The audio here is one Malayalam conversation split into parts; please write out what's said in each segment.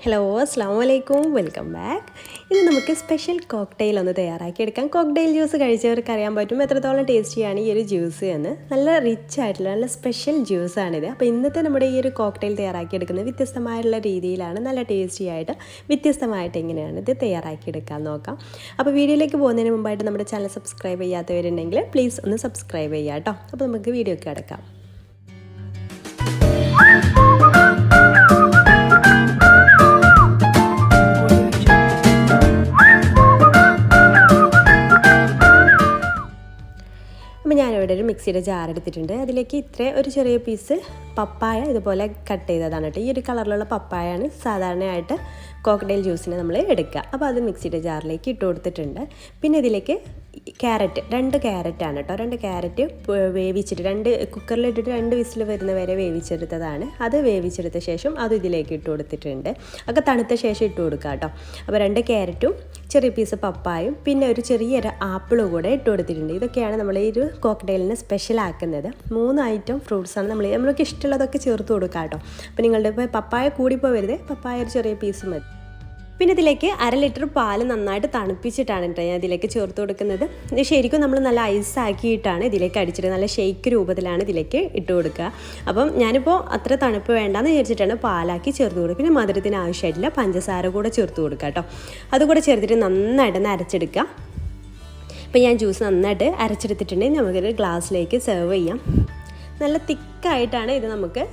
ഹലോ അസ്സലാമു അലൈക്കും വെൽക്കം ബാക്ക്. ഇന്ന് നമുക്ക് സ്പെഷ്യൽ കോക്ടെയിൽ ഒന്ന് തയ്യാറാക്കിയെടുക്കാം. കോക്ടെയിൽ ജ്യൂസ് കഴിച്ചവർക്ക് അറിയാൻ പറ്റും എത്രത്തോളം ടേസ്റ്റിയാണ് ഈ ഒരു ജ്യൂസ് എന്ന്. നല്ല റിച്ച് ആയിട്ടുള്ള നല്ല സ്പെഷ്യൽ ജ്യൂസാണിത്. അപ്പോൾ ഇന്നത്തെ നമ്മുടെ ഈ ഒരു കോക്ടെയിൽ തയ്യാറാക്കിയെടുക്കുന്നത് വ്യത്യസ്തമായിട്ടുള്ള രീതിയിലാണ്. നല്ല ടേസ്റ്റി ആയിട്ട് വ്യത്യസ്തമായിട്ട് എങ്ങനെയാണ് ഇത് തയ്യാറാക്കിയെടുക്കാൻ നോക്കാം. അപ്പോൾ വീഡിയോയിലേക്ക് പോകുന്നതിന് മുമ്പായിട്ട് നമ്മുടെ ചാനൽ സബ്സ്ക്രൈബ് ചെയ്യാത്തവരുണ്ടെങ്കിൽ പ്ലീസ് ഒന്ന് സബ്സ്ക്രൈബ് ചെയ്യാം കേട്ടോ. അപ്പോൾ നമുക്ക് വീഡിയോയ്ക്ക് കിടക്കാം. അപ്പോൾ ഞാനിവിടെ ഒരു മിക്സിയുടെ ജാർ എടുത്തിട്ടുണ്ട്. അതിലേക്ക് ഒരു ചെറിയ പീസ് പപ്പായ ഇതുപോലെ കട്ട് ചെയ്തതാണ് കേട്ടോ. ഈ ഒരു കളറിലുള്ള പപ്പായാണ് സാധാരണയായിട്ട് കോക്ടെയിൽ ജ്യൂസിന് നമ്മൾ എടുക്കുക. അപ്പോൾ അത് മിക്സിയുടെ ജാറിലേക്ക് ഇട്ട് കൊടുത്തിട്ടുണ്ട്. പിന്നെ ഇതിലേക്ക് രണ്ട് ക്യാരറ്റാണ് കേട്ടോ. 2 ക്യാരറ്റ് വേവിച്ചിട്ട് കുക്കറിലിട്ടിട്ട് 2 വിസിൽ വരുന്ന വരെ വേവിച്ചെടുത്തതാണ്. അത് വേവിച്ചെടുത്ത ശേഷം അത് ഇതിലേക്ക് ഇട്ട് കൊടുത്തിട്ടുണ്ട്. ഒക്കെ തണുത്ത ശേഷം ഇട്ട് കൊടുക്കുക കേട്ടോ. അപ്പോൾ 2 ക്യാരറ്റും ചെറിയ പീസ് പപ്പായും പിന്നെ ഒരു ചെറിയൊരു ആപ്പിളും കൂടെ ഇട്ട് കൊടുത്തിട്ടുണ്ട്. ഇതൊക്കെയാണ് നമ്മൾ ഈ ഒരു കോക്ടെയിലിന് സ്പെഷ്യൽ ആക്കുന്നത്. 3 ഐറ്റം ഫ്രൂട്ട്സാണ് നമ്മൾക്ക് ഇഷ്ടമുള്ളതൊക്കെ ചേർത്ത് കൊടുക്കുക കേട്ടോ. അപ്പോൾ നിങ്ങളുടെ ഇപ്പോൾ പപ്പായ കൂടിപ്പോവരുത്, പപ്പായ ഒരു ചെറിയ പീസ് മതി. പിന്നെ ഇതിലേക്ക് 1/2 ലിറ്റർ പാല് നന്നായിട്ട് തണുപ്പിച്ചിട്ടാണ് കേട്ടോ ഞാൻ ഇതിലേക്ക് ചേർത്ത് കൊടുക്കുന്നത്. ഇത് ശരിക്കും നമ്മൾ നല്ല ഐസാക്കിയിട്ടാണ് ഇതിലേക്ക് അടിച്ചിട്ട് നല്ല ഷെയ്ക്ക് രൂപത്തിലാണ് ഇതിലേക്ക് ഇട്ട് കൊടുക്കുക. അപ്പം ഞാനിപ്പോൾ അത്ര തണുപ്പ് വേണ്ടാന്ന് വിചാരിച്ചിട്ടാണ് പാലാക്കി ചേർത്ത് കൊടുക്കുക. പിന്നെ മധുരത്തിന് ആവശ്യമായിട്ടില്ല പഞ്ചസാര കൂടെ ചേർത്ത് കൊടുക്കുക കേട്ടോ. അതുകൂടെ ചേർത്തിട്ട് നന്നായിട്ടൊന്ന് അരച്ചെടുക്കുക. അപ്പോൾ ഞാൻ ജ്യൂസ് നന്നായിട്ട് അരച്ചെടുത്തിട്ടുണ്ടെങ്കിൽ നമുക്കൊരു ഗ്ലാസ്സിലേക്ക് സെർവ് ചെയ്യാം. നല്ല തിക്കായിട്ടാണ് ഇത് നമുക്ക്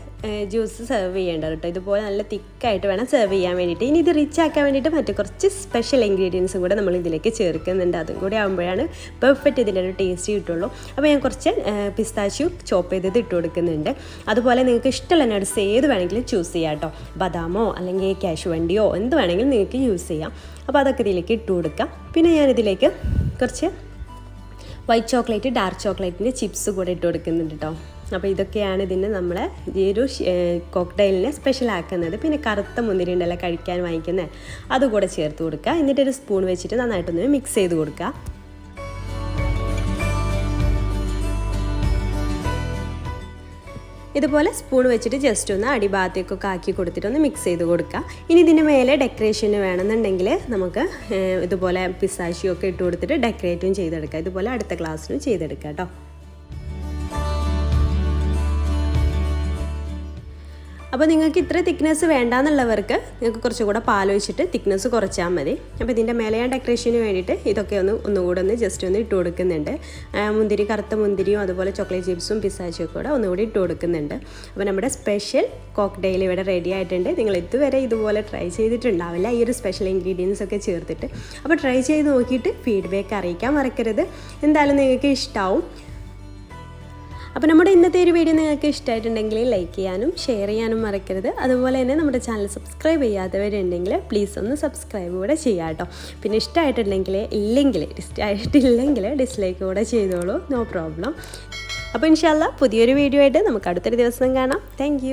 ജ്യൂസ് സെർവ് ചെയ്യേണ്ടത് കേട്ടോ. ഇതുപോലെ നല്ല തിക്കായിട്ട് വേണം സെർവ് ചെയ്യാൻ വേണ്ടിയിട്ട്. ഇനി ഇത് റിച്ച് ആക്കാൻ വേണ്ടിയിട്ട് മറ്റു കുറച്ച് സ്പെഷ്യൽ ഇൻഗ്രീഡിയൻസും കൂടെ നമ്മൾ ഇതിലേക്ക് ചേർക്കുന്നുണ്ട്. അതും കൂടി ആകുമ്പോഴാണ് പെർഫെക്റ്റ് ഇതിൻ്റെ ഒരു ടേസ്റ്റ് കിട്ടുള്ളൂ. അപ്പോൾ ഞാൻ കുറച്ച് പിസ്താഷ്യൂ ചോപ്പ് ചെയ്തത് ഇട്ട് കൊടുക്കുന്നുണ്ട്. അതുപോലെ നിങ്ങൾക്ക് ഇഷ്ടമുള്ള നട്ട്സ് ഏത് വേണമെങ്കിലും ചൂസ് ചെയ്യാം കേട്ടോ. ബദാമോ അല്ലെങ്കിൽ കാഷ്യൂവണ്ടിയോ എന്ത് വേണമെങ്കിലും നിങ്ങൾക്ക് യൂസ് ചെയ്യാം. അപ്പോൾ അതൊക്കെ ഇതിലേക്ക് ഇട്ട് കൊടുക്കാം. പിന്നെ ഞാനിതിലേക്ക് കുറച്ച് വൈറ്റ് ചോക്ലേറ്റ് ഡാർക്ക് ചോക്ലേറ്റിൻ്റെ ചിപ്സ് കൂടെ ഇട്ട് കൊടുക്കുന്നുണ്ട് കേട്ടോ. അപ്പോൾ ഇതൊക്കെയാണ് ഇതിന് നമ്മൾ ഈ ഒരു കോക്ടെയിലിനെ സ്പെഷ്യൽ ആക്കുന്നത്. പിന്നെ കറുത്ത മുന്തിരി ഉണ്ടല്ലോ കഴിക്കാൻ വാങ്ങിക്കുന്നത്, അതുകൂടെ ചേർത്ത് കൊടുക്കുക. എന്നിട്ടൊരു സ്പൂൺ വെച്ചിട്ട് നന്നായിട്ടൊന്ന് മിക്സ് ചെയ്ത് കൊടുക്കുക. ഇതുപോലെ സ്പൂൺ വെച്ചിട്ട് ജസ്റ്റ് ഒന്ന് അടിഭാഗത്തേക്കൊക്കെ ആക്കി കൊടുത്തിട്ടൊന്ന് മിക്സ് ചെയ്ത് കൊടുക്കുക. ഇനി ഇതിൻ്റെ മേലെ ഡെക്കറേഷന് വേണമെന്നുണ്ടെങ്കിൽ നമുക്ക് ഇതുപോലെ പിസ്താഷ്യോ ഒക്കെ ഇട്ട് കൊടുത്തിട്ട് ഡെക്കറേറ്റും ചെയ്തെടുക്കുക. ഇതുപോലെ അടുത്ത ക്ലാസ്സിലും ചെയ്തെടുക്കുക കേട്ടോ. അപ്പോൾ നിങ്ങൾക്ക് ഇത്ര തിക്നെസ് വേണ്ടാന്നുള്ളവർക്ക് നിങ്ങൾക്ക് കുറച്ചുകൂടെ പാലൊഴിച്ചിട്ട് തിക്നെസ് കുറച്ചാൽ മതി. അപ്പോൾ ഇതിൻ്റെ മേലെ ഞാൻ ഡെക്കറേഷന് വേണ്ടിയിട്ട് ഇതൊക്കെ ഒന്നുകൂടെ ജസ്റ്റ് ഒന്ന് ഇട്ട് കൊടുക്കുന്നുണ്ട്. മുന്തിരി, കറുത്ത മുന്തിരിയും അതുപോലെ ചോക്ലേറ്റ് ചിപ്സും പിസ്താച്ചിയും കൂടെ ഒന്നുകൂടി ഇട്ട് കൊടുക്കുന്നുണ്ട്. അപ്പോൾ നമ്മുടെ സ്പെഷ്യൽ കോക്ടെയിൽ ഇവിടെ റെഡി ആയിട്ടുണ്ട്. നിങ്ങൾ ഇതുവരെ ഇതുപോലെ ട്രൈ ചെയ്തിട്ടുണ്ടാവില്ല ഈ ഒരു സ്പെഷ്യൽ ഇൻഗ്രീഡിയൻസ് ഒക്കെ ചേർത്തിട്ട്. അപ്പോൾ ട്രൈ ചെയ്ത് നോക്കിയിട്ട് ഫീഡ്ബാക്ക് അറിയിക്കാൻ മറക്കരുത്. എന്തായാലും നിങ്ങൾക്ക് ഇഷ്ടമാവും. അപ്പോൾ നമ്മുടെ ഇന്നത്തെ ഒരു വീഡിയോ നിങ്ങൾക്ക് ഇഷ്ടമായിട്ടുണ്ടെങ്കിൽ ലൈക്ക് ചെയ്യാനും ഷെയർ ചെയ്യാനും മറക്കരുത്. അതുപോലെ തന്നെ നമ്മുടെ ചാനൽ സബ്സ്ക്രൈബ് ചെയ്യാത്തവരുണ്ടെങ്കിൽ പ്ലീസ് ഒന്ന് സബ്സ്ക്രൈബ് കൂടെ ചെയ്യാം കേട്ടോ. പിന്നെ ഇഷ്ടമായിട്ടില്ലെങ്കിൽ ഡിസ്ലൈക്ക് കൂടെ ചെയ്തോളൂ, നോ പ്രോബ്ലം. അപ്പോൾ ഇൻഷാല്ലാ പുതിയൊരു വീഡിയോ ആയിട്ട് നമുക്ക് അടുത്തൊരു ദിവസം കാണാം. താങ്ക്